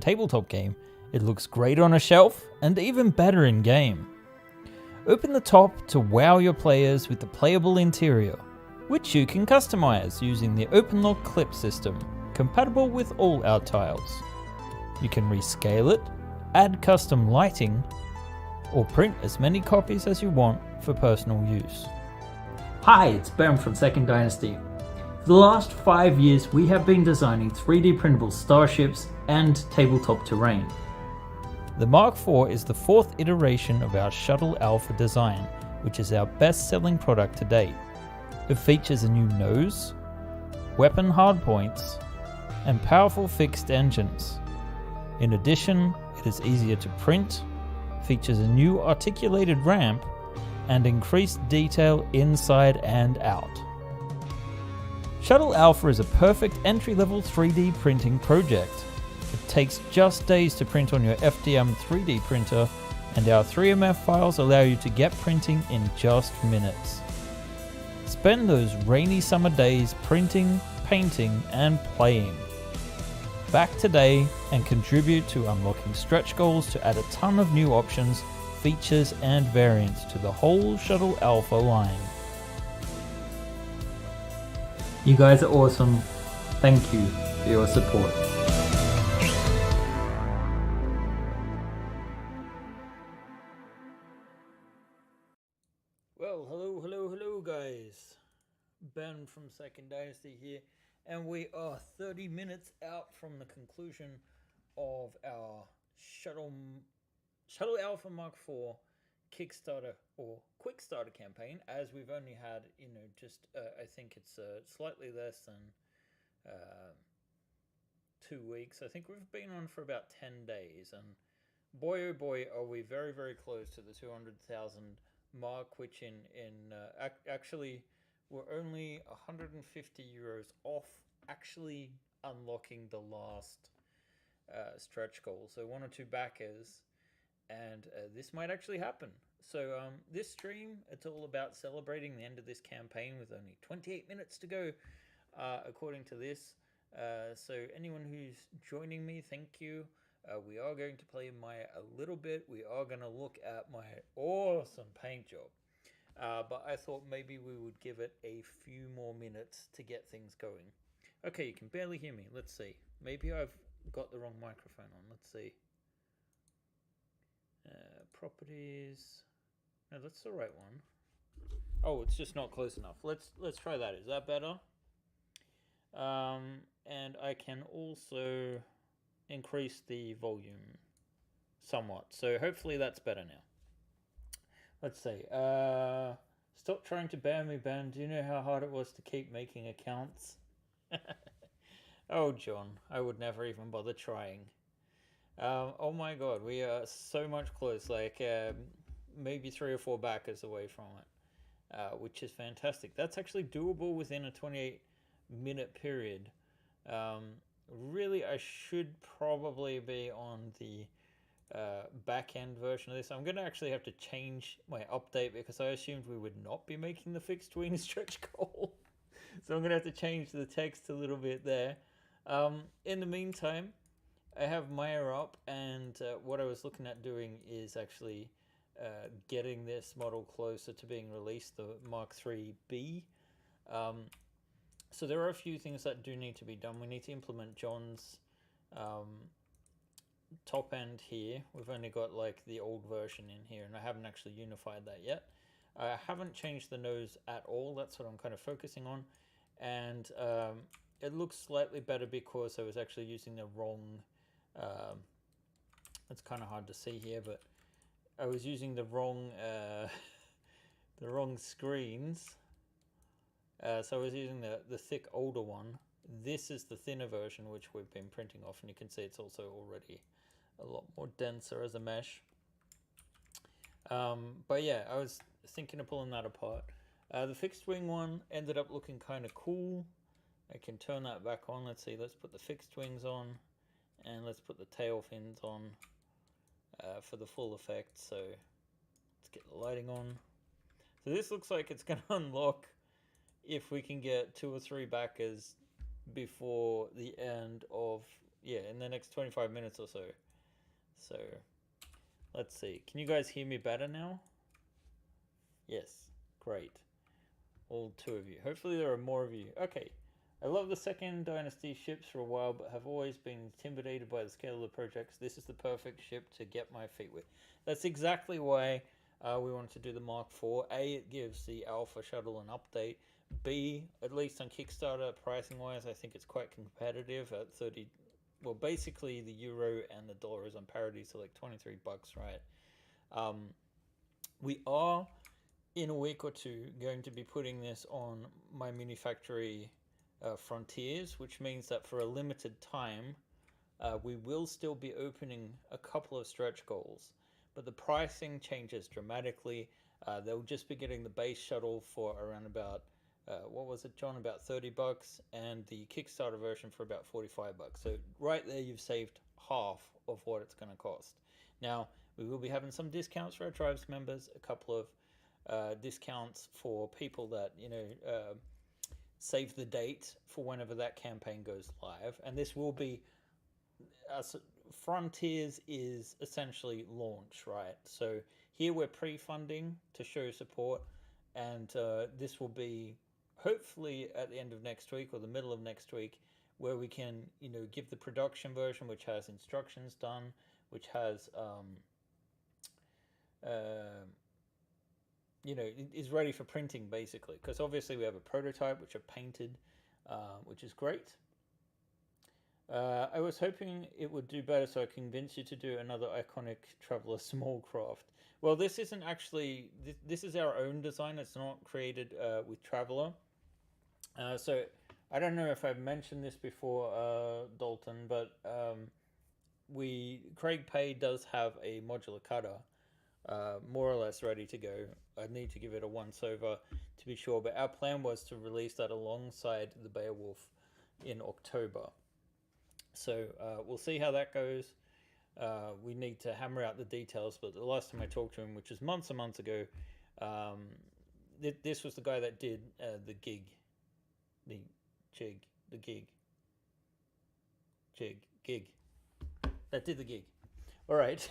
tabletop game, it looks great on a shelf and even better in game. Open the top to wow your players with the playable interior, which you can customize using the OpenLock clip system, compatible with all our tiles. You can rescale it, add custom lighting, or print as many copies as you want for personal use. Hi, it's Ben from Second Dynasty. For the last 5 years, we have been designing 3D printable starships and tabletop terrain. The Mark IV is the 4th iteration of our Shuttle Alpha design, which is our best-selling product to date. It features a new nose, weapon hardpoints, and powerful fixed engines. In addition, it is easier to print, features a new articulated ramp, and increased detail inside and out. Shuttle Alpha is a perfect entry-level 3D printing project. It takes just days to print on your FDM 3D printer, and our 3MF files allow you to get printing in just minutes. Spend those rainy summer days printing, painting, and playing. Back today and contribute to unlocking stretch goals to add a ton of new options, features, and variants to the whole Shuttle Alpha line. You guys are awesome. Thank you for your support. Well, hello guys. Ben from Second Dynasty here, and we are 30 minutes out from the conclusion of our Shuttle Alpha Mark IV Kickstarter or Quick Starter campaign, as we've only had, just I think it's slightly less than 2 weeks. I think we've been on for about 10 days, and boy oh boy are we very, very close to the 200,000 mark, which actually we're only 150 euros off actually unlocking the last stretch goal. So 1 or 2 backers, and this might actually happen. So this stream, it's all about celebrating the end of this campaign with only 28 minutes to go, according to this. So anyone who's joining me, thank you. We are going to play Maya a little bit. We are going to look at my awesome paint job. But I thought maybe we would give it a few more minutes to get things going. Okay, you can barely hear me. Let's see. Maybe I've got the wrong microphone on. Let's see. Properties. No, that's the right one. Oh, it's just not close enough. Let's try that. Is that better? And I can also increase the volume somewhat. So hopefully that's better now. Let's see. Stop trying to ban me, Ben. Do you know how hard it was to keep making accounts? Oh, John, I would never even bother trying. Oh my god, we are so much close, like maybe 3 or 4 backers away from it, which is fantastic. That's actually doable within a 28-minute period. Really, I should probably be on the back-end version of this. I'm going to actually have to change my update because I assumed we would not be making the fixed wing stretch goal. So I'm going to have to change the text a little bit there. In the meantime, I have Maya up, and what I was looking at doing is actually getting this model closer to being released, the Mark III-B. So there are a few things that do need to be done. We need to implement John's top end here. We've only got like the old version in here, and I haven't actually unified that yet. I haven't changed the nose at all. That's what I'm kind of focusing on. And it looks slightly better because I was actually using the wrong... it's kind of hard to see here, but I was using the wrong screens. So I was using the thick older one. This is the thinner version, which we've been printing off, and you can see it's also already a lot more denser as a mesh. But yeah, I was thinking of pulling that apart. The fixed wing one ended up looking kind of cool. I can turn that back on. Let's see, let's put the fixed wings on, and let's put the tail fins on for the full effect. So let's get the lighting on. So this looks like it's going to unlock if we can get 2 or 3 backers before the end of, in the next 25 minutes or so. So let's see. Can you guys hear me better now? Yes, great. All 2 of you. Hopefully there are more of you. Okay. I love the Second Dynasty ships for a while, but have always been intimidated by the scale of the projects. This is the perfect ship to get my feet with. That's exactly why we wanted to do the Mark IV. A, it gives the Alpha Shuttle an update. B, at least on Kickstarter, pricing-wise, I think it's quite competitive at 30. Well, basically the euro and the dollar is on parity, so like 23 bucks, right? We are, in a week or two, going to be putting this on my mini factory Frontiers, which means that for a limited time, we will still be opening a couple of stretch goals, but the pricing changes dramatically. They'll just be getting the base shuttle for around about, what was it, John? About 30 bucks, and the Kickstarter version for about 45 bucks. So right there, you've saved half of what it's going to cost. Now, we will be having some discounts for our tribes members, a couple of discounts for people that, save the date for whenever that campaign goes live. And this will be, Frontiers is essentially launch, right? So here we're pre-funding to show support, and this will be hopefully at the end of next week or the middle of next week, where we can, give the production version, which has instructions done, which has is ready for printing, basically, because obviously we have a prototype which are painted, which is great. I was hoping it would do better, so I convinced you to do another iconic Traveler small craft. Well, this isn't actually, this is our own design. It's not created with Traveler. So I don't know if I've mentioned this before, Dalton, but Craig Pay does have a modular cutter, more or less ready to go. I need to give it a once over to be sure, but our plan was to release that alongside the Beowulf in October. So we'll see how that goes. We need to hammer out the details, but the last time I talked to him, which was months and months ago, this was the guy that did the gig that did the gig. All right.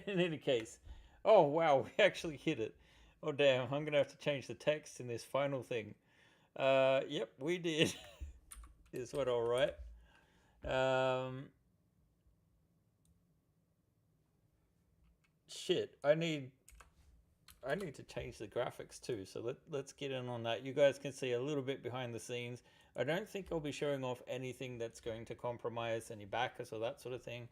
In any case, oh wow, we actually hit it. Oh damn, I'm gonna have to change the text in this final thing. Yep, we did. Is what I'll write. Shit, I need to change the graphics too, so let's get in on that. You guys can see a little bit behind the scenes. I don't think I'll be showing off anything that's going to compromise any backers or that sort of thing.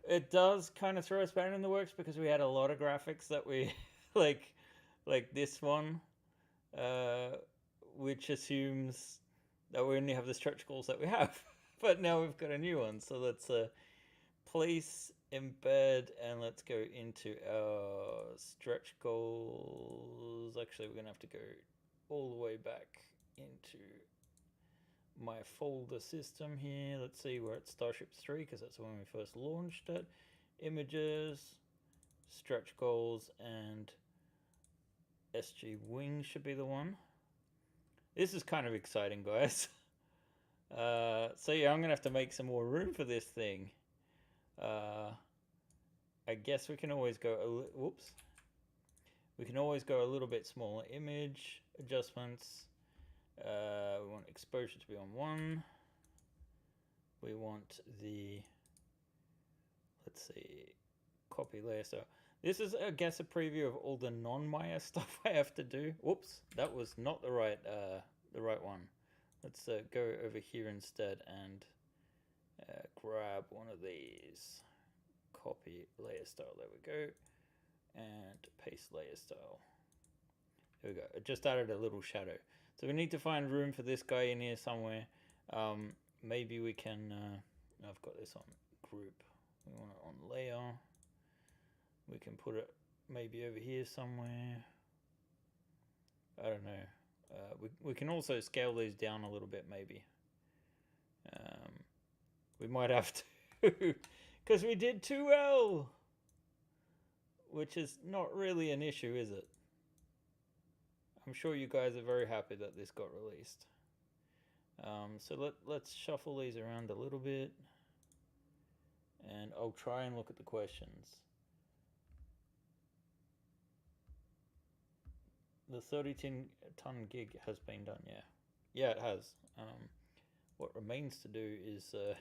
It does kind of throw us back in the works because we had a lot of graphics that we like this one, which assumes that we only have the stretch goals that we have. But now we've got a new one, so let's place, embed, and let's go into our stretch goals. Actually, we're gonna have to go all the way back into my folder system here. Let's see, we're at Starships 3 because that's when we first launched it. Images, stretch goals, and SG Wing should be the one. This is kind of exciting, guys. So yeah, I'm gonna have to make some more room for this thing. I guess we can always go we can always go a little bit smaller. Image adjustments. We want exposure to be on 1. We want the, let's see, copy layer. So this is, I guess, a preview of all the non-Maya stuff I have to do. Whoops, that was not the right one. Let's go over here instead and grab one of these. Copy layer style. There we go. And paste layer style. There we go. I just added a little shadow. So we need to find room for this guy in here somewhere. Maybe we can, I've got this on group. We want it on layer. We can put it maybe over here somewhere. I don't know. We can also scale these down a little bit maybe. We might have to, because we did too well. Which is not really an issue, is it? I'm sure you guys are very happy that this got released. So let's shuffle these around a little bit. and I'll try and look at the questions. The 30-ton gig has been done, yeah. Yeah, it has. What remains to do is the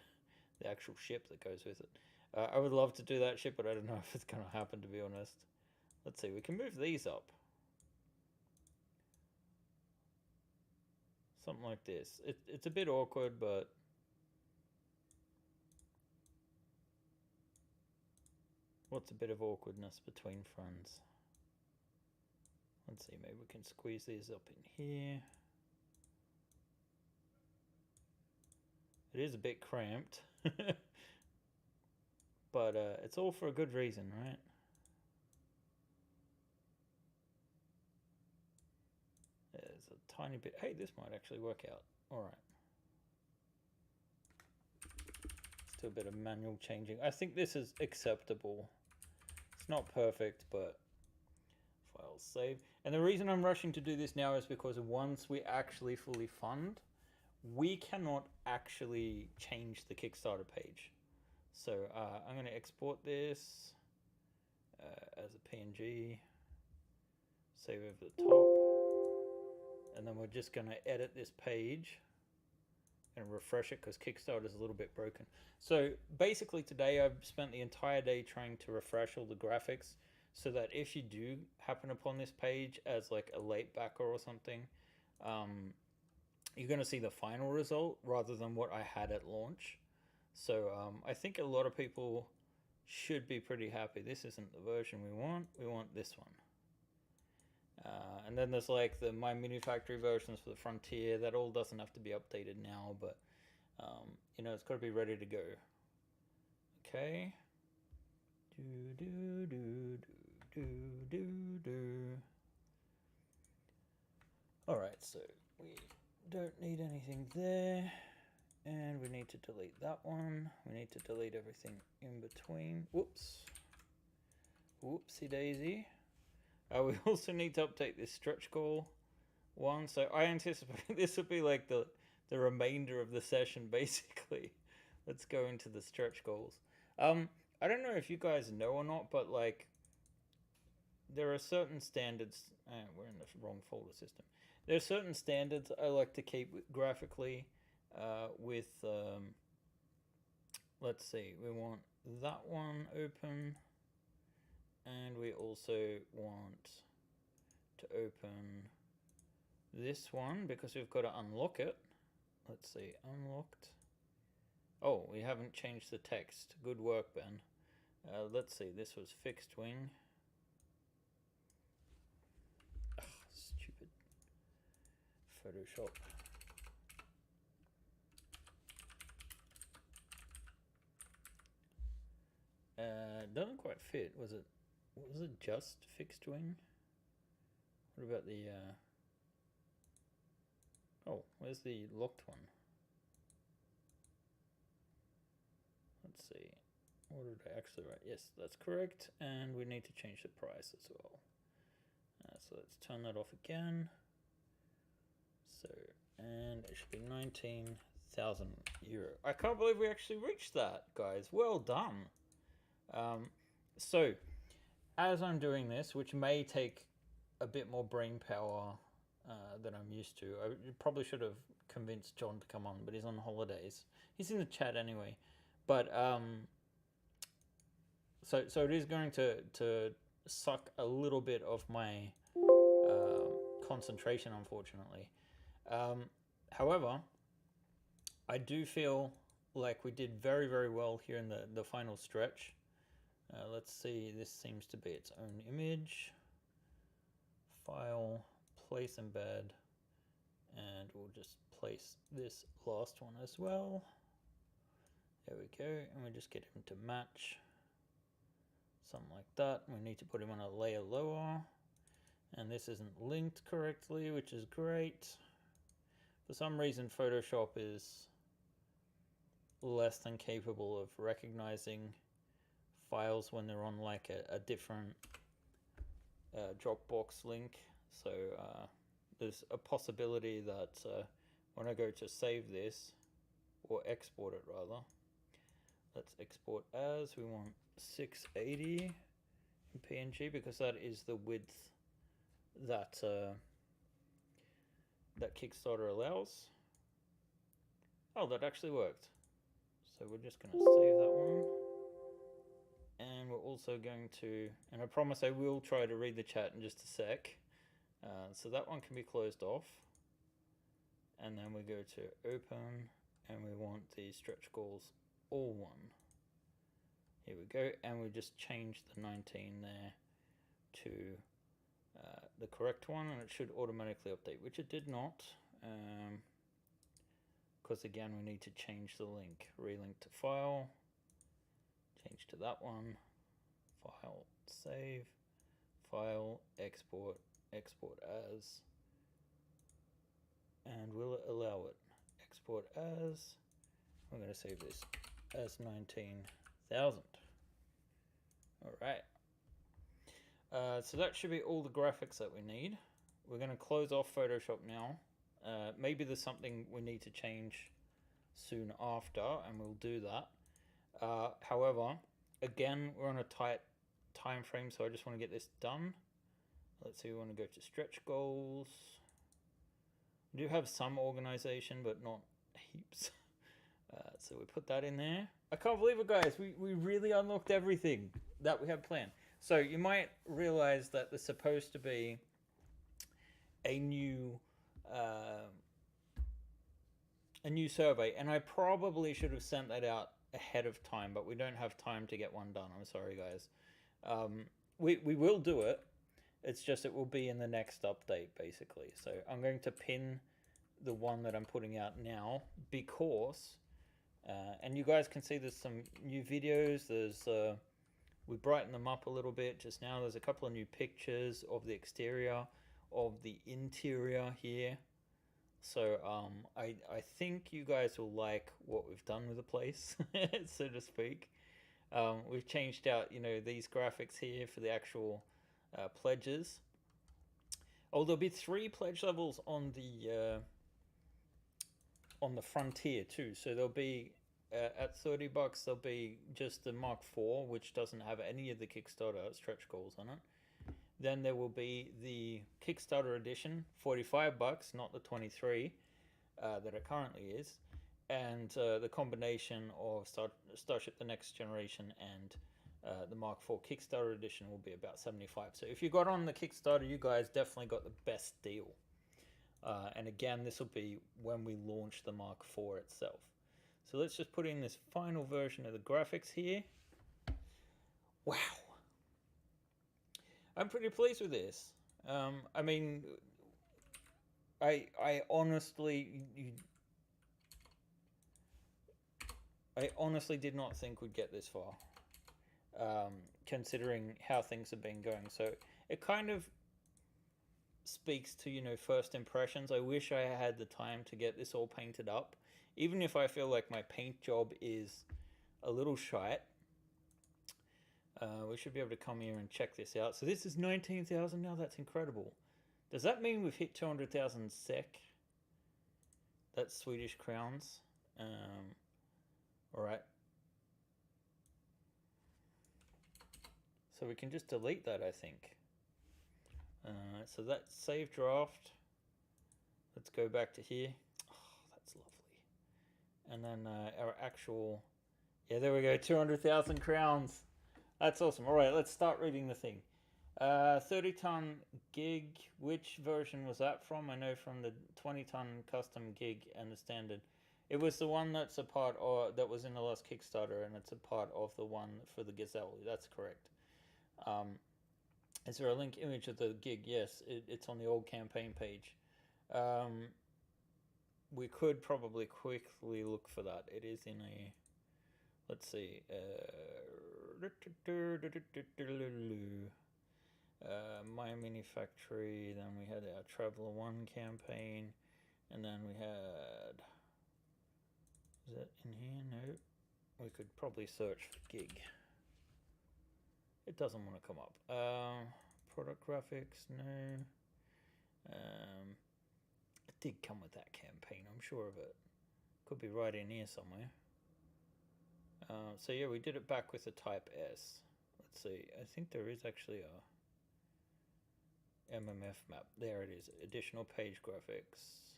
actual ship that goes with it. I would love to do that ship, but I don't know if it's going to happen, to be honest. Let's see, we can move these up. Something like this. It's a bit awkward, but... What's a bit of awkwardness between friends? Let's see, maybe we can squeeze these up in here. It is a bit cramped. But it's all for a good reason, right? There's a tiny bit... Hey, this might actually work out. Alright. Let's do a bit of manual changing. I think this is acceptable. It's not perfect, but... File save. And the reason I'm rushing to do this now is because once we actually fully fund, we cannot actually change the Kickstarter page. So I'm going to export this as a PNG, save over the top, and then we're just going to edit this page and refresh it because Kickstarter is a little bit broken. So basically today I've spent the entire day trying to refresh all the graphics so that if you do happen upon this page as like a late backer or something, you're going to see the final result rather than what I had at launch. So I think a lot of people should be pretty happy. This isn't the version we want this one. And then there's like the My Mini Factory versions for the Frontier. That all doesn't have to be updated now, but you know, it's got to be ready to go. Okay. Alright, so we don't need anything there. And we need to delete that one. We need to delete everything in between. Whoops. Whoopsie daisy. We also need to update this stretch goal one. So I anticipate this will be like the remainder of the session, basically. Let's go into the stretch goals. I don't know if you guys know or not, but like there are certain standards. We're in the wrong folder system. There are certain standards I like to keep graphically with, let's see, we want that one open, and we also want to open this one because we've got to unlock it. Let's see, unlocked. Oh, we haven't changed the text. Good work, Ben. Let's see, this was fixed wing. Ugh, stupid Photoshop. Doesn't quite fit. Was it just fixed wing? What about the oh, where's the locked one? Let's see. What did I actually write? Yes, that's correct. And we need to change the price as well. So let's turn that off again. So, and it should be 19,000 euro. I can't believe we actually reached that, guys. Well done. So, as I'm doing this, which may take a bit more brain power than I'm used to, I probably should have convinced John to come on, but he's on holidays. He's in the chat anyway. But so it is going to suck a little bit of my concentration, unfortunately. However, I do feel like we did very, very well here in the final stretch. Let's see, this seems to be its own image. File, place embed, and we'll just place this last one as well. There we go, and we just get him to match. Something like that. We need to put him on a layer lower. And this isn't linked correctly, which is great. For some reason, Photoshop is less than capable of recognizing files when they're on like a different Dropbox link. So there's a possibility that when I go to save this, or export it rather, let's export as. We want 680 in PNG because that is the width that that Kickstarter allows. Oh, that actually worked. So we're just going to save that one. And we're also going to, and I promise I will try to read the chat in just a sec. So that one can be closed off. And then we go to open, and we want the stretch goals all one. Here we go, and we just change the 19 there to the correct one, and it should automatically update, which it did not. Because again, we need to change the link. Relink to file, change to that one, file, save, file, export, export as, and will it allow it? Export as, I'm going to save this as 19,000. All right. So that should be all the graphics that we need. We're going to close off Photoshop now. Maybe there's something we need to change soon after, and we'll do that. However, again, we're on a tight time frame, so I just want to get this done. Let's see, we want to go to stretch goals. We do have some organization, but not heaps. So we put that in there. I can't believe it, guys. We really unlocked everything that we had planned. So you might realize that there's supposed to be a new survey, and I probably should have sent that out ahead of time, but we don't have time to get one done. I'm sorry, guys. We will do it. It's just it will be in the next update, basically. So I'm going to pin the one that I'm putting out now because, and you guys can see there's some new videos. There's we brighten them up a little bit just now. There's a couple of new pictures of the exterior, of the interior here. So I think you guys will like what we've done with the place, so to speak. We've changed out, you know, these graphics here for the actual pledges. Oh, there'll be 3 pledge levels on the frontier too. So there'll be at $30, there'll be just the Mark IV, which doesn't have any of the Kickstarter stretch goals on it. Then there will be the Kickstarter edition, $45, not the 23 that it currently is, and the combination of Starship: The Next Generation and the Mark IV Kickstarter edition will be about $75. So if you got on the Kickstarter, you guys definitely got the best deal. And again, this will be when we launch the Mark IV itself. So let's just put in this final version of the graphics here. Wow. I'm pretty pleased with this. I mean, I honestly did not think we'd get this far, considering how things have been going. So it kind of speaks to, you know, first impressions. I wish I had the time to get this all painted up, even if I feel like my paint job is a little shite. We should be able to come here and check this out. So this is 19,000 now. That's incredible. Does that mean we've hit 200,000 SEK? That's Swedish crowns. All right. So we can just delete that, I think. So that's save draft. Let's go back to here. Oh, that's lovely. And then our actual, yeah, there we go, 200,000 crowns. That's awesome. All right, let's start reading the thing. 30-ton gig, which version was that from? I know from the 20-ton custom gig and the standard. It was the one that's a part of, that was in the last Kickstarter, and it's a part of the one for the Gazelle. That's correct. Is there a link image of the gig? Yes, it's on the old campaign page. We could probably quickly look for that. It is in a, let's see, My Mini Factory, then we had our Traveler 1 campaign, and then we had, is that in here? No. We could probably search for gig. It doesn't want to come up. Product graphics, no. It did come with that campaign, I'm sure of it. Could be right in here somewhere. So yeah, we did it back with the Type S. Let's see. I think there is actually a MMF map. There it is. Additional page graphics.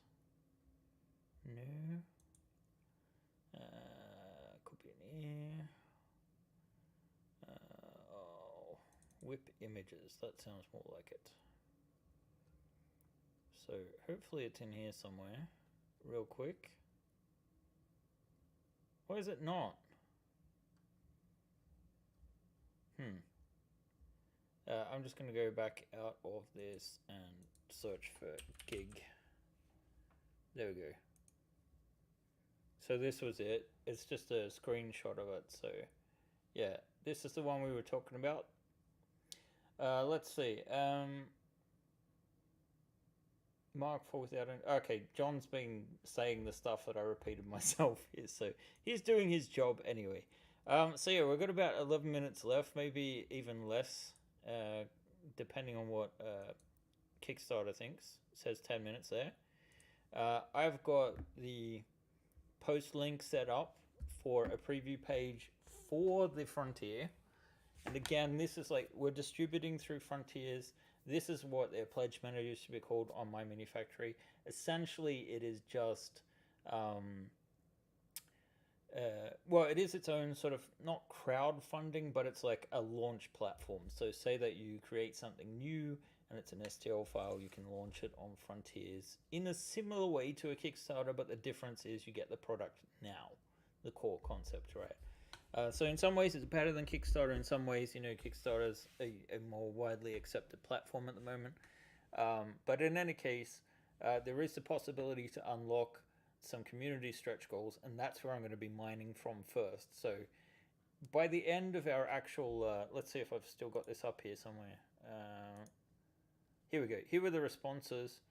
No. Copy in here. Oh, whip images. That sounds more like it. So hopefully it's in here somewhere. Real quick. Why is it not? I'm just going to go back out of this and search for gig. There we go. So this was it. It's just a screenshot of it. So yeah, this is the one we were talking about. Let's see. Mark 4 without an... Okay, John's been saying the stuff that I repeated myself here, so he's doing his job anyway. So yeah, we've got about 11 minutes left, maybe even less, depending on what Kickstarter thinks. It says 10 minutes there. I've got the post link set up for a preview page for the Frontier. And again, this is like, we're distributing through Frontiers. This is what their pledge manager used to be called on My Mini Factory. Essentially, it is just, well, it is its own sort of, not crowdfunding, but it's like a launch platform. So say that you create something new and it's an STL file, you can launch it on Frontiers in a similar way to a Kickstarter, but the difference is you get the product now, the core concept, right? So in some ways it's better than Kickstarter. In some ways, you know, Kickstarter's a more widely accepted platform at the moment. But in any case, there is the possibility to unlock some community stretch goals, and that's where I'm going to be mining from first. So by the end of our actual, let's see if I've still got this up here somewhere. Here we go. Here were the responses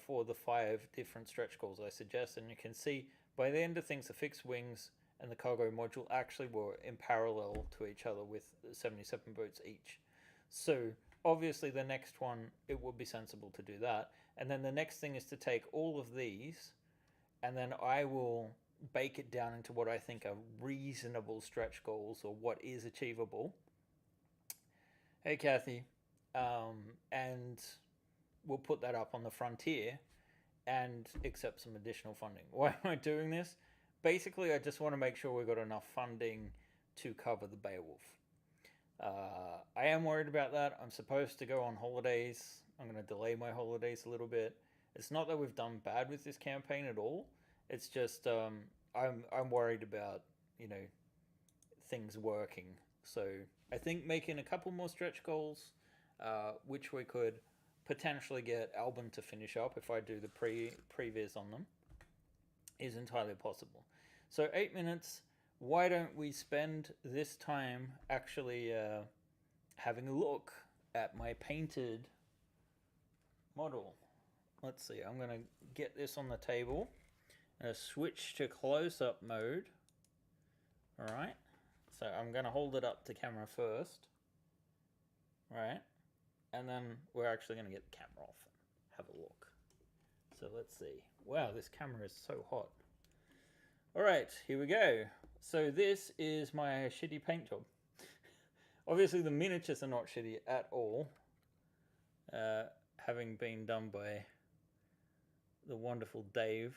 for the 5 different stretch goals I suggest, and you can see by the end of things, the fixed wings and the cargo module actually were in parallel to each other with 77 votes each. So obviously the next one, it would be sensible to do that. And then the next thing is to take all of these, and then I will bake it down into what I think are reasonable stretch goals, or what is achievable. Hey Kathy. And we'll put that up on the Frontier and accept some additional funding. Why am I doing this? Basically, I just want to make sure we've got enough funding to cover the Beowulf. I am worried about that. I'm supposed to go on holidays. I'm going to delay my holidays a little bit. It's not that we've done bad with this campaign at all. It's just I'm worried about, you know, things working. So I think making a couple more stretch goals, which we could potentially get Albin to finish up if I do the previs on them, is entirely possible. So 8 minutes. Why don't we spend this time actually having a look at my painted model? Let's see. I'm going to get this on the table. I'm going to switch to close-up mode. All right. So I'm going to hold it up to camera first. Right. And then we're actually going to get the camera off and have a look. So let's see. Wow, this camera is so hot. All right, here we go. So this is my shitty paint job. Obviously the miniatures are not shitty at all. Having been done by the wonderful Dave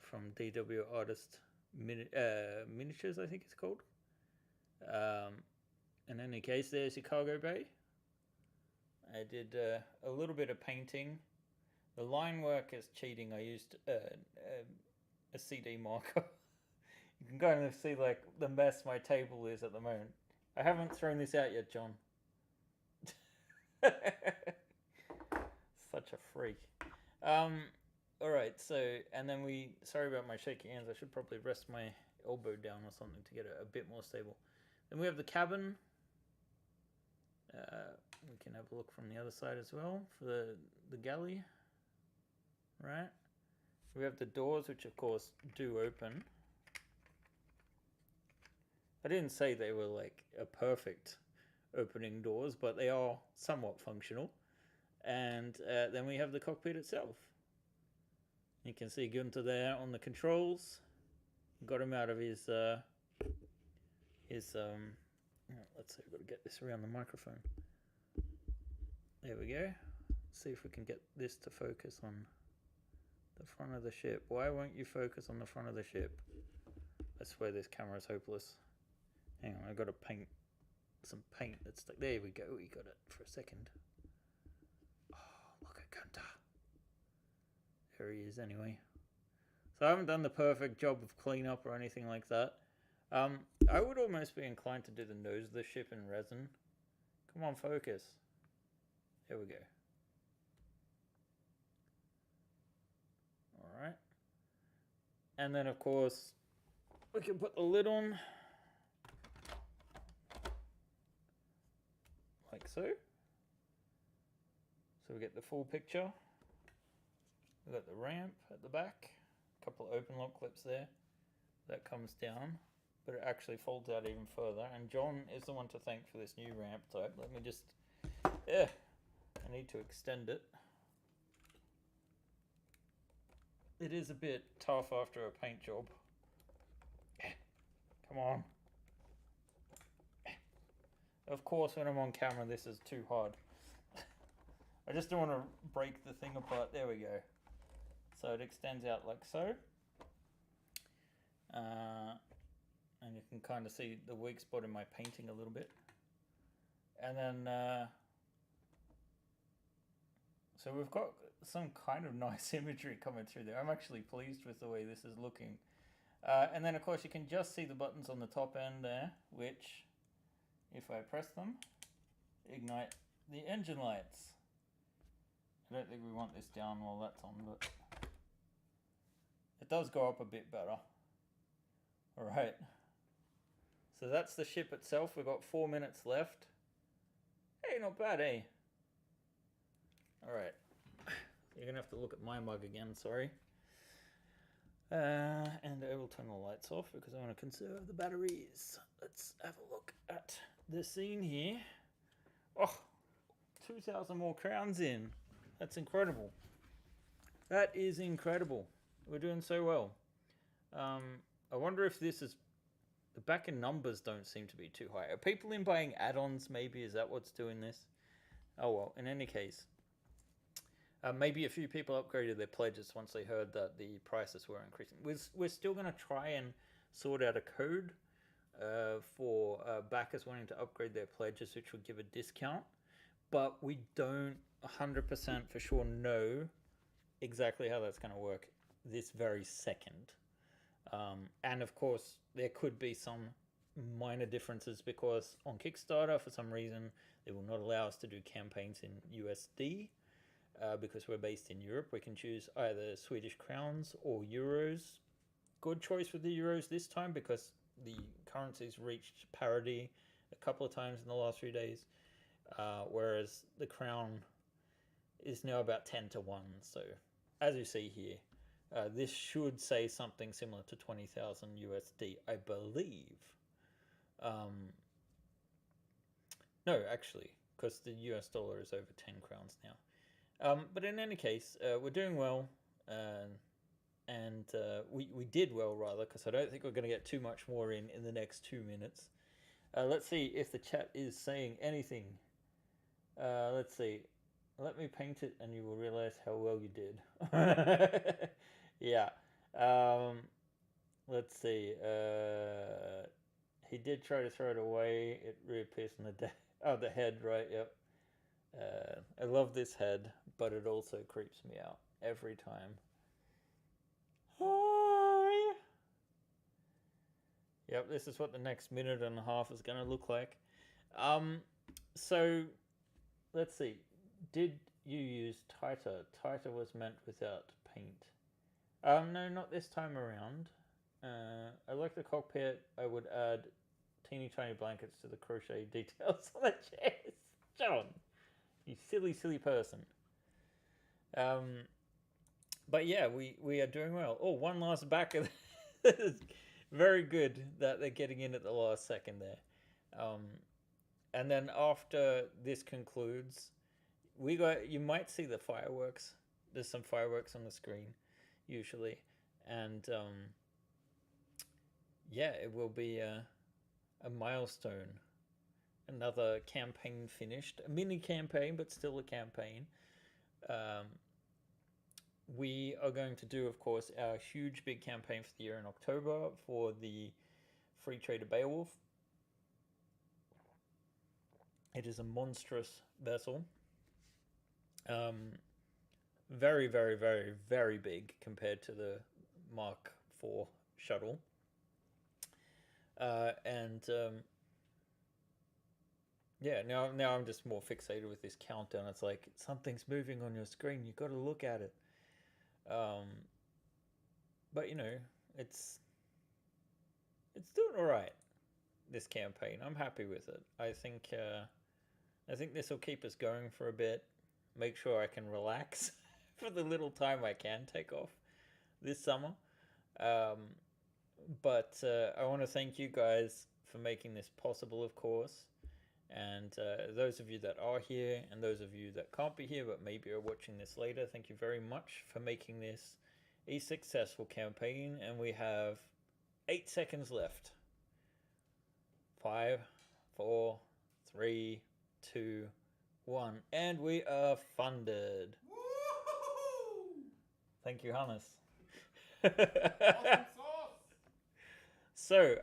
from DW Artist Miniatures, I think it's called. In any case, there's your cargo bay. I did a little bit of painting. The line work is cheating. I used a CD marker. You can kind of see like the mess my table is at the moment. I haven't thrown this out yet, John. Such a freak. Alright, so, and then sorry about my shaky hands. I should probably rest my elbow down or something to get it a bit more stable. Then we have the cabin. We can have a look from the other side as well for the galley. Right. We have the doors, which of course do open. I didn't say they were like a perfect opening doors, but they are somewhat functional. And then we have the cockpit itself. You can see Gunther there on the controls. got him out of his let's see, I've got to get this around the microphone. There we go. See if we can get this to focus on the front of the ship. Why won't you focus on the front of the ship? I swear this camera is hopeless. Hang on, I've got to paint some paint that's stuck. There we go, we got it for a second. Oh, look at Gunter. There he is anyway. So I haven't done the perfect job of cleanup or anything like that. I would almost be inclined to do the nose of the ship in resin. Come on, focus. There we go. Alright. And then, of course, we can put the lid on. Like so. So we get the full picture. We've got the ramp at the back. A couple of open lock clips there. That comes down. But it actually folds out even further. And John is the one to thank for this new ramp type. Let me just... Yeah. I need to extend it. It is a bit tough after a paint job. Come on. Of course, when I'm on camera, this is too hard. I just don't want to break the thing apart. There we go. So it extends out like so. And you can kind of see the weak spot in my painting a little bit. And then... so we've got some kind of nice imagery coming through there. I'm actually pleased with the way this is looking. And then, of course, you can just see the buttons on the top end there, which, if I press them, ignite the engine lights. I don't think we want this down while that's on, but it does go up a bit better. All right. So that's the ship itself. We've got 4 minutes left. Hey, not bad, eh? All right. You're going to have to look at my mug again, sorry. And I will turn the lights off because I want to conserve the batteries. Let's have a look at the scene here. Oh, 2,000 more crowns in. That's incredible. That is incredible. We're doing so well. I wonder if this is... The back end numbers don't seem to be too high. Are people in buying add-ons maybe? Is that what's doing this? Oh well, in any case. Maybe a few people upgraded their pledges once they heard that the prices were increasing. We're still going to try and sort out a code for backers wanting to upgrade their pledges, which would give a discount. But we don't 100% for sure know exactly how that's going to work this very second. And of course, there could be some minor differences because on Kickstarter, for some reason, they will not allow us to do campaigns in USD. Because we're based in Europe, we can choose either Swedish crowns or euros. Good choice with the euros this time because the currencies reached parity a couple of times in the last few days, whereas the crown is now about 10 to 1. So as you see here, this should say something similar to 20,000 USD, I believe. No, actually, because the US dollar is over 10 crowns now. But in any case, we're doing well, and we did well, rather, because I don't think we're going to get too much more in the next 2 minutes. Let's see if the chat is saying anything. Let's see. Let me paint it, and you will realize how well you did. Yeah. Let's see. He did try to throw it away. It reappears on the head, right? Yep. I love this head, but it also creeps me out every time. Hi. Yep, this is what the next minute and a half is going to look like. So, let's see. Did you use Titer? Titer was meant without paint. No, not this time around. I like the cockpit. I would add teeny tiny blankets to the crochet details on the chairs. John! You silly, silly person. But yeah, we are doing well. Oh, one last backer. Very good that they're getting in at the last second there. And then after this concludes, you might see the fireworks. There's some fireworks on the screen, usually. And yeah, it will be a milestone. Another campaign finished, a mini campaign, but still a campaign. Um, we are going to do, of course, our huge big campaign for the year in October for the Free Trader Beowulf. It is a monstrous vessel. Very, very, very, very big compared to the Mark IV shuttle. And yeah, now I'm just more fixated with this countdown. It's like something's moving on your screen. You got to look at it. But you know, it's doing all right. This campaign, I'm happy with it. I think this will keep us going for a bit. Make sure I can relax for the little time I can take off this summer. But I want to thank you guys for making this possible, of course. And those of you that are here and those of you that can't be here but maybe are watching this later, thank you very much for making this a successful campaign. And we have 8 seconds left. 5, 4, 3, 2, 1. And we are funded. Woo-hoo-hoo! Thank you, Hannes. Awesome sauce! So,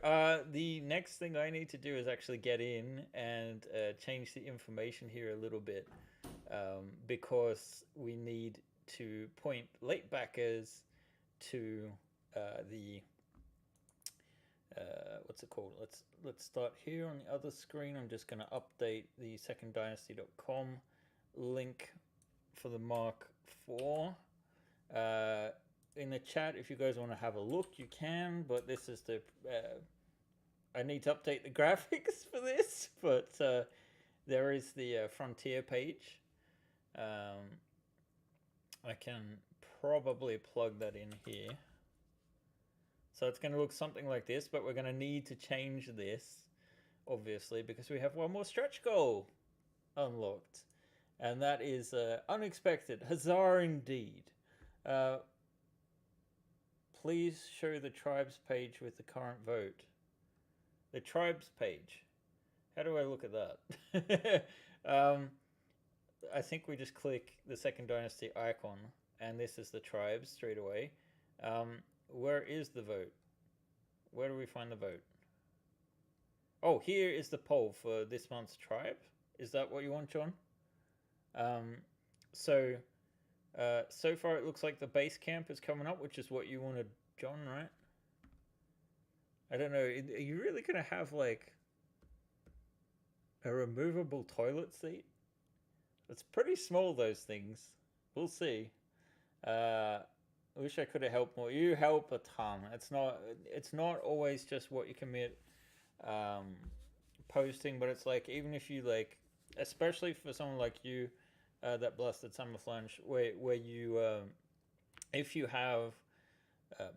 the next thing I need to do is actually get in and change the information here a little bit, because we need to point late backers to the what's it called? Let's start here on the other screen. I'm just going to update the seconddynasty.com link for the Mark IV. In the chat, if you guys want to have a look, you can, but this is the I need to update the graphics for this, but there is the Frontier page. I can probably plug that in here. So it's going to look something like this, but we're going to need to change this, obviously, because we have one more stretch goal unlocked. And that is unexpected. Huzzah indeed. Please show the tribes page with the current vote. The tribes page. How do I look at that? I think we just click the Second Dynasty icon, and this is the tribes straight away. Where is the vote? Where do we find the vote? Oh, here is the poll for this month's tribe. Is that what you want, John? So far it looks like the base camp is coming up, which is what you wanted, John, right? I don't know. Are you really going to have, like, a removable toilet seat? It's pretty small, those things. We'll see. I wish I could have helped more. You help a ton. It's not always just what you commit posting, but it's like, even if you, like, especially for someone like you, that Blasted Summer Flange, where you if you have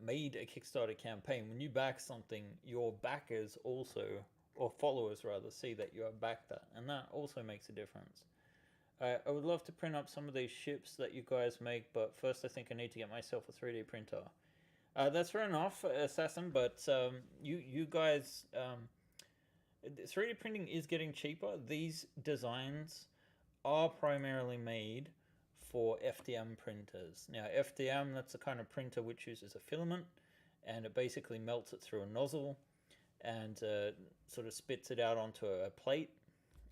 made a Kickstarter campaign, when you back something, your backers also, or followers rather, see that you have backed that, and that also makes a difference. I would love to print up some of these ships that you guys make, but first I think I need to get myself a 3D printer. That's fair enough, Assassin, but you guys, 3D printing is getting cheaper. These designs are primarily made for FDM printers. Now, FDM, that's the kind of printer which uses a filament, and it basically melts it through a nozzle and sort of spits it out onto a plate.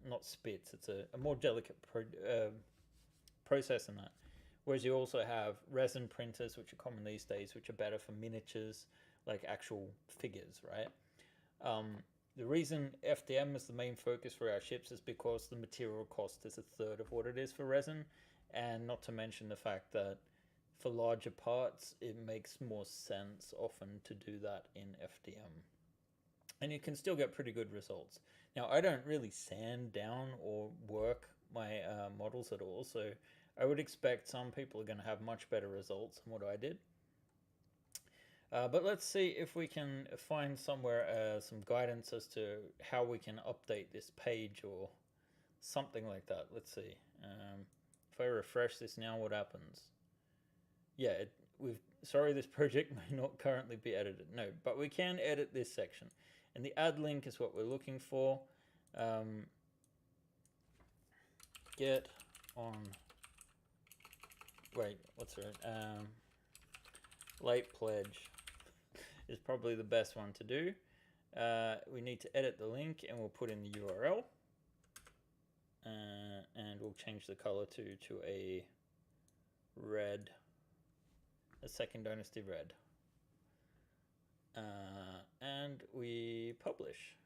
Not spits, it's a more delicate process than that. Whereas you also have resin printers, which are common these days, which are better for miniatures, like actual figures, right? The reason FDM is the main focus for our ships is because the material cost is a third of what it is for resin, and not to mention the fact that for larger parts, it makes more sense often to do that in FDM. And you can still get pretty good results. Now, I don't really sand down or work my models at all, so I would expect some people are going to have much better results than what I did. But let's see if we can find somewhere some guidance as to how we can update this page or something like that. Let's see. If I refresh this now, what happens? Yeah, Sorry, this project may not currently be edited. No, but we can edit this section. And the add link is what we're looking for. Get on... Wait, what's it? Late pledge is probably the best one to do. We need to edit the link, and we'll put in the URL. And we'll change the color to a red, a second dynasty red. And we publish.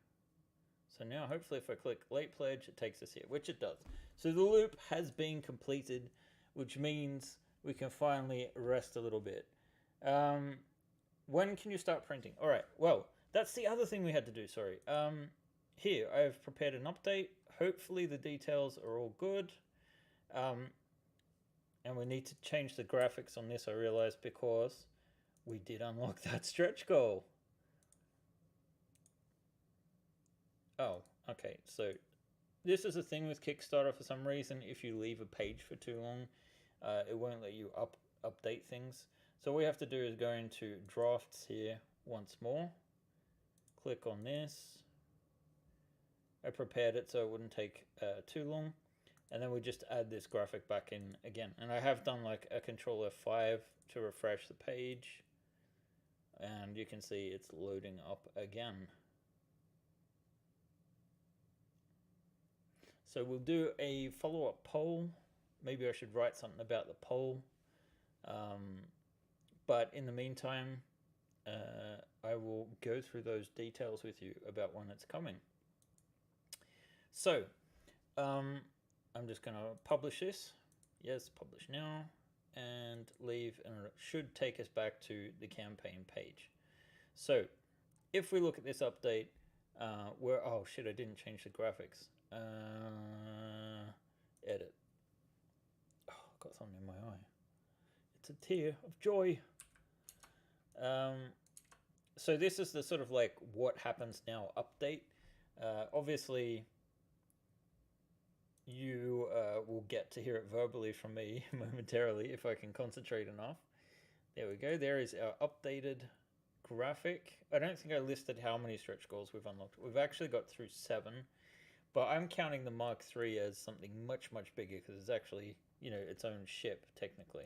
So now hopefully if I click late pledge, it takes us here, which it does. So the loop has been completed, which means we can finally rest a little bit. When can you start printing? All right, well, that's the other thing we had to do, sorry. Here, I've prepared an update. Hopefully the details are all good. And we need to change the graphics on this, I realized, because we did unlock that stretch goal. Oh, okay, so this is a thing with Kickstarter for some reason. If you leave a page for too long, it won't let you update things. So what we have to do is go into drafts here once more. Click on this. I prepared it so it wouldn't take too long. And then we just add this graphic back in again. And I have done like a Control F5 to refresh the page. And you can see it's loading up again. So we'll do a follow-up poll. Maybe I should write something about the poll. But in the meantime, I will go through those details with you about when it's coming. So, I'm just going to publish this. Yes, publish now. And leave, and it should take us back to the campaign page. So, if we look at this update, oh shit, I didn't change the graphics. Edit. Oh, I've got something in my eye. It's a tear of joy. So this is the sort of like what happens now update. Obviously, you will get to hear it verbally from me momentarily if I can concentrate enough. There we go. There is our updated graphic. I don't think I listed how many stretch goals we've unlocked. We've actually got through 7, but I'm counting the Mark III as something much, much bigger because it's actually, you know, its own ship technically.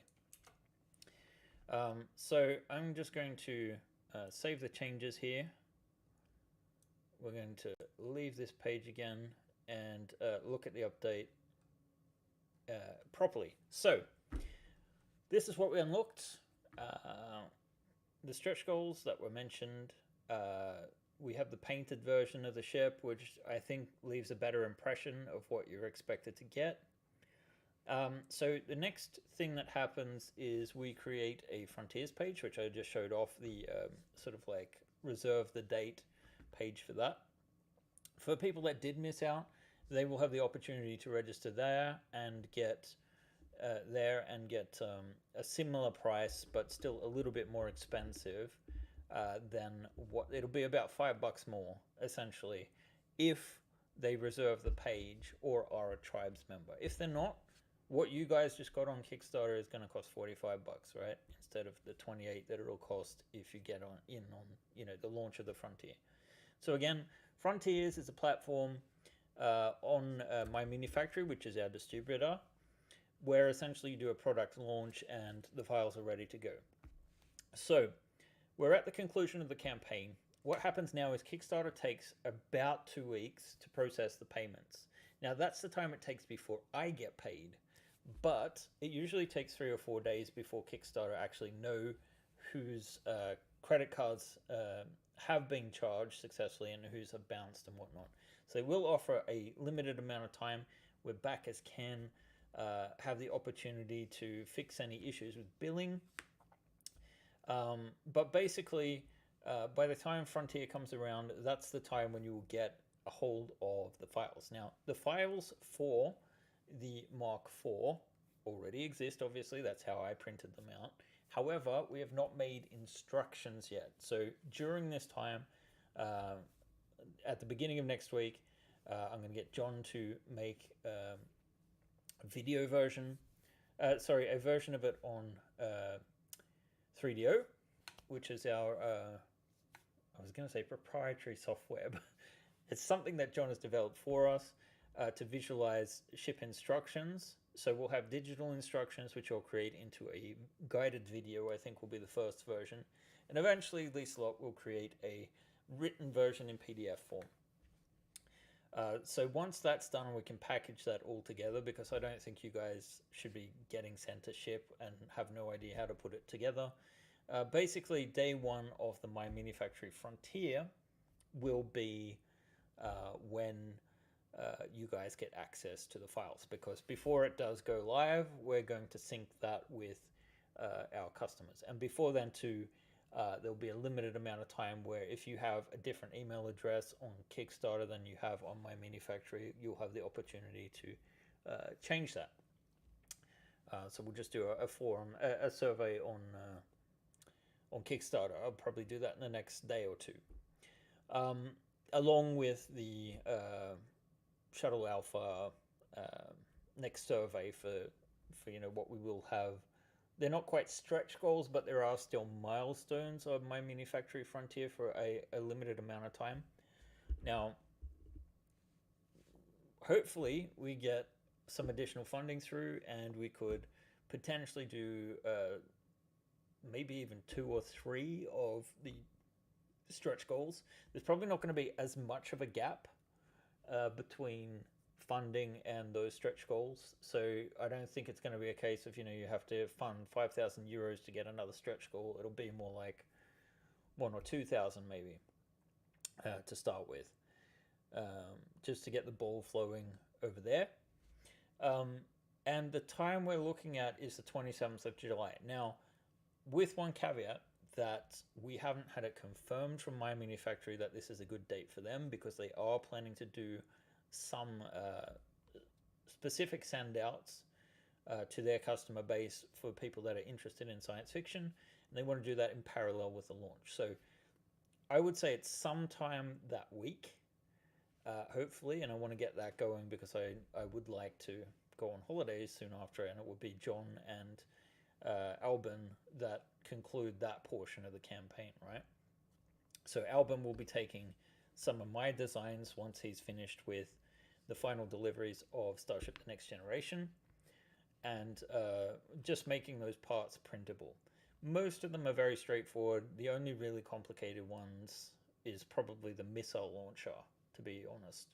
So I'm just going to save the changes here. We're going to leave this page again and look at the update properly. So this is what we unlocked. The stretch goals that were mentioned. We have the painted version of the ship, which I think leaves a better impression of what you're expected to get. So the next thing that happens is we create a Frontiers page, which I just showed off the sort of like reserve the date page for that. For people that did miss out, they will have the opportunity to register there and get a similar price, but still a little bit more expensive than what it'll be, about $5 more essentially, if they reserve the page or are a tribes member. If they're not, what you guys just got on Kickstarter is going to cost $45, right? Instead of the 28 that it'll cost if you get on you know, the launch of the Frontier. So again, Frontiers is a platform on My Mini Factory, which is our distributor, where essentially you do a product launch and the files are ready to go. So we're at the conclusion of the campaign. What happens now is Kickstarter takes about 2 weeks to process the payments. Now that's the time it takes before I get paid, but it usually takes 3 or 4 days before Kickstarter actually know whose credit cards have been charged successfully and whose have bounced and whatnot. So they will offer a limited amount of time where backers can have the opportunity to fix any issues with billing. But basically, by the time Frontier comes around, that's the time when you will get a hold of the files. Now, the files for the Mark IV already exist, obviously. That's how I printed them out. However, we have not made instructions yet. So during this time, at the beginning of next week, I'm going to get John to make a video version. A version of it on 3DO, which is our, I was going to say proprietary software, but it's something that John has developed for us to visualize ship instructions. So we'll have digital instructions, which I'll create into a guided video, I think will be the first version. And eventually, Lieselot will create a written version in PDF form. So once that's done, we can package that all together, because I don't think you guys should be getting sent a ship and have no idea how to put it together. Basically, day one of the My Mini Factory Frontier will be when you guys get access to the files, because before it does go live, we're going to sync that with our customers. And before then too, there'll be a limited amount of time where if you have a different email address on Kickstarter than you have on My Mini Factory, you'll have the opportunity to change that. So we'll just do a forum, a survey on Kickstarter. I'll probably do that in the next day or two, along with the Shuttle Alpha next survey for what we will have. They're not quite stretch goals, but there are still milestones of My Mini Factory Frontier for a limited amount of time. Now, hopefully we get some additional funding through, and we could potentially do maybe even 2 or 3 of the stretch goals. There's probably not going to be as much of a gap between funding and those stretch goals, so I don't think it's going to be a case of you have to fund 5,000 euros to get another stretch goal. It'll be more like 1 or 2,000 maybe to start with, just to get the ball flowing over there. And the time we're looking at is the 27th of July. Now, with one caveat, that we haven't had it confirmed from My Mini Factory that this is a good date for them, because they are planning to do some specific send-outs to their customer base for people that are interested in science fiction, and they want to do that in parallel with the launch. So I would say it's sometime that week, hopefully, and I want to get that going because I would like to go on holidays soon after, and it would be John and Albin that conclude that portion of the campaign, right? So Albin will be taking some of my designs once he's finished with the final deliveries of Starship The Next Generation, and just making those parts printable. Most of them are very straightforward. The only really complicated ones is probably the missile launcher, to be honest,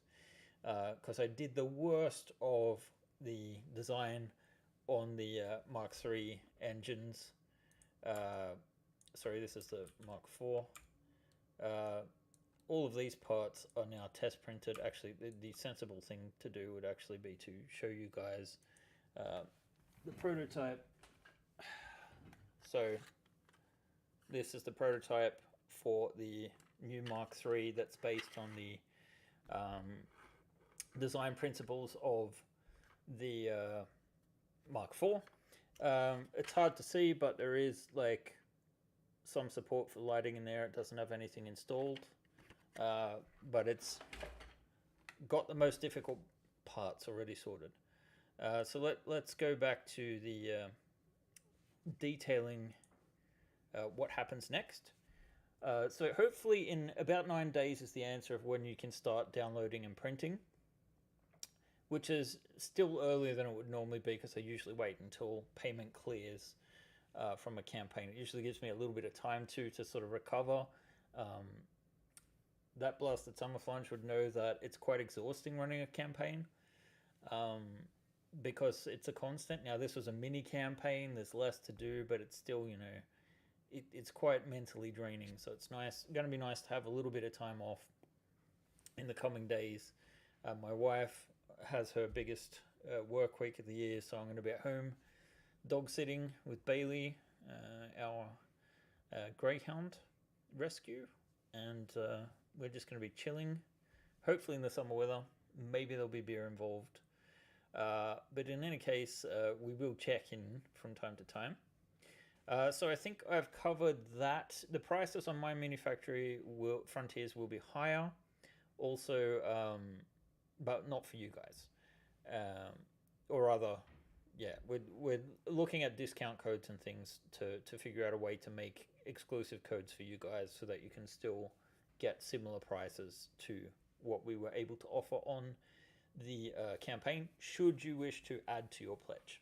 because I did the worst of the design on the Mark III engines. Sorry, this is the Mark IV. All of these parts are now test printed. Actually, the sensible thing to do would actually be to show you guys the prototype. So this is the prototype for the new Mark III that's based on the design principles of the Mark IV. It's hard to see, but there is like some support for lighting in there. It doesn't have anything installed, but it's got the most difficult parts already sorted. So let's go back to the detailing what happens next. So hopefully in about 9 days is the answer of when you can start downloading and printing, which is still earlier than it would normally be, because I usually wait until payment clears from a campaign. It usually gives me a little bit of time to sort of recover. That Blasted Summer Flunge would know that it's quite exhausting running a campaign, because it's a constant. Now, this was a mini campaign, there's less to do, but it's still, it's quite mentally draining. So it's going to be nice to have a little bit of time off in the coming days. My wife has her biggest work week of the year, so I'm going to be at home dog sitting with Bailey, our greyhound rescue, and we're just going to be chilling, hopefully in the summer weather. Maybe there'll be beer involved, but in any case, we will check in from time to time. So I think I've covered that. The prices on My Mini Factory Frontiers will be higher also, but not for you guys, or other yeah, we're looking at discount codes and things to figure out a way to make exclusive codes for you guys so that you can still get similar prices to what we were able to offer on the campaign, should you wish to add to your pledge.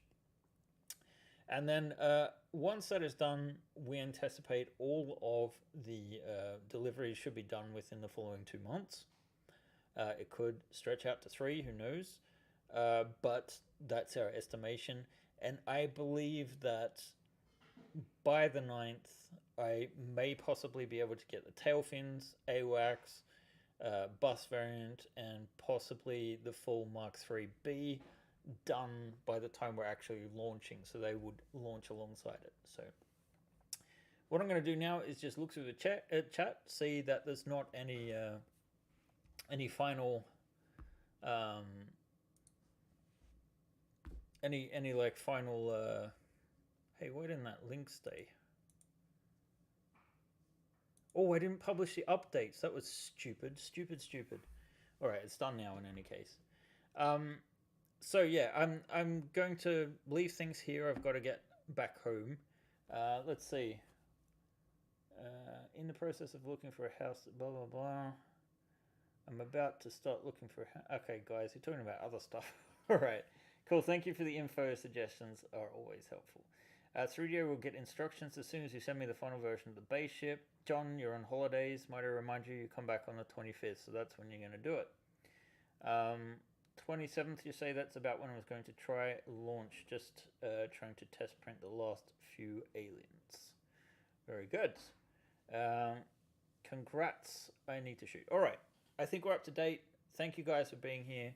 And then once that is done, we anticipate all of the deliveries should be done within the following 2 months. It could stretch out to 3, who knows? But that's our estimation. And I believe that by the 9th, I may possibly be able to get the tail fins, AWACS, bus variant, and possibly the full Mark III-B done by the time we're actually launching, so they would launch alongside it. So what I'm going to do now is just look through the chat, see that there's not any final any like final hey, why didn't that link stay? Oh, I didn't publish the updates. That was stupid. All right, it's done now in any case. So yeah, I'm going to leave things here. I've got to get back home. Let's see. In the process of looking for a house, blah blah blah. I'm about to start looking for a okay, guys, you're talking about other stuff. All right, cool. Thank you for the info. Suggestions are always helpful. 3DO will get instructions as soon as you send me the final version of the base ship. John, you're on holidays. Might I remind you, you come back on the 25th, so that's when you're going to do it. 27th, you say that's about when I was going to try launch, just trying to test print the last few aliens. Very good. Congrats. I need to shoot. All right. I think we're up to date. Thank you guys for being here.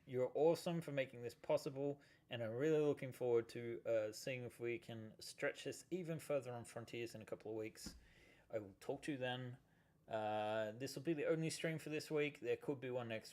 You're awesome for making this possible, and I'm really looking forward to seeing if we can stretch this even further on Frontiers in a couple of weeks. I will talk to you then. This will be the only stream for this week. There could be one next week.